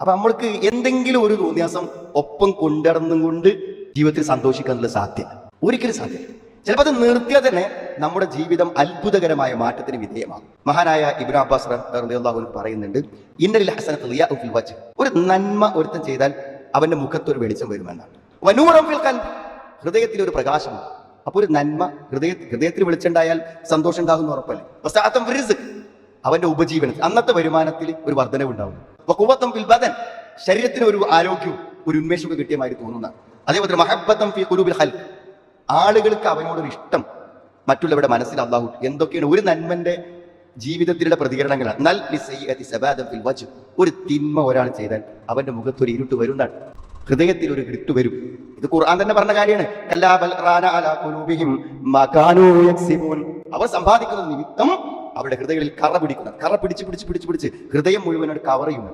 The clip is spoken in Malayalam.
അപ്പൊ നമ്മൾക്ക് എന്തെങ്കിലും ഒരു തോന്നിയാസം ഒപ്പം കൊണ്ടുനടന്നും കൊണ്ട് ജീവിതത്തിൽ സന്തോഷിക്കാനുള്ള സാധ്യത ഒരിക്കലും സാധ്യത. ചിലപ്പോൾ അത് നിർത്തിയാൽ തന്നെ നമ്മുടെ ജീവിതം അത്ഭുതകരമായ മാറ്റത്തിന് വിധേയമാകും. മഹാനായ ഇബ്നു അബ്ബാസ് റളിയല്ലാഹു അൻഹു പറയുന്നുണ്ട്, ഇന്നലിൽ ഹസനത്ത് ദിയാഉ ഫിൽ വജ്ഹ്, ഒരു നന്മ ഒരുത്തൻ ചെയ്താൽ അവന്റെ മുഖത്ത് ഒരു വെളിച്ചം വരുമെന്നാണ്. വനൂറൻ ഫിൽ ഖൽബ്, ഹൃദയത്തിൽ ഒരു പ്രകാശമുണ്ട്. അപ്പൊ ഒരു നന്മ ഹൃദയത്തിൽ വെളിച്ചുണ്ടായാൽ സന്തോഷം ഉണ്ടാകുന്ന ഉറപ്പല്ലേ. വസഅതൻ ഫിൽ റിസ്ക്, അവന്റെ ഉപജീവനത്തിൽ അന്നത്തെ വരുമാനത്തിൽ ഒരു വർധനവ് ഉണ്ടാവും. വഖുവതൻ ഫിൽ ബദൻ, ശരീരത്തിന് ഒരു ആരോഗ്യവും ഒരു ഉന്മേഷവും കിട്ടിയ മാതിരി തോന്നുന്ന. അതേപോലെ മഹബ്ബതൻ ഫീ ഖുലൂബിൽ ഖൽഖ്, ആളുകൾക്ക് അവനോടൊരു ഇഷ്ടം മറ്റുള്ളവരുടെ മനസ്സിൽ അല്ലാഹു എന്തൊക്കെയാണ് ഒരു നന്മന്റെ ജീവിതത്തിലുള്ള പ്രതികരണങ്ങളാണ്. നൽ ലിസയ്യതി സബാദൻ ഫിൽ വജ്ഹ്, ഒരു തിന്മ ഒരാൾ ചെയ്താൽ അവന്റെ മുഖത്ത് ഒരു ഇരുട്ട് വരുന്നതാണ്, ഹൃദയത്തിൽ ഒരു ഇരുട്ട് വരും. ഇത് ഖുർആൻ തന്നെ പറഞ്ഞ കാര്യമാണ്. കല്ലാ ബൽ റാന അലാ ഖുലൂബിഹിം മാ കാനൂ യക്സിബൂൻ, അവർ സമ്പാദിക്കുന്ന നിമിത്തം അവരുടെ ഹൃദയങ്ങളിൽ കറ പിടിച്ച് ഹൃദയം മുഴുവൻ കവർ ചെയ്യുന്നു.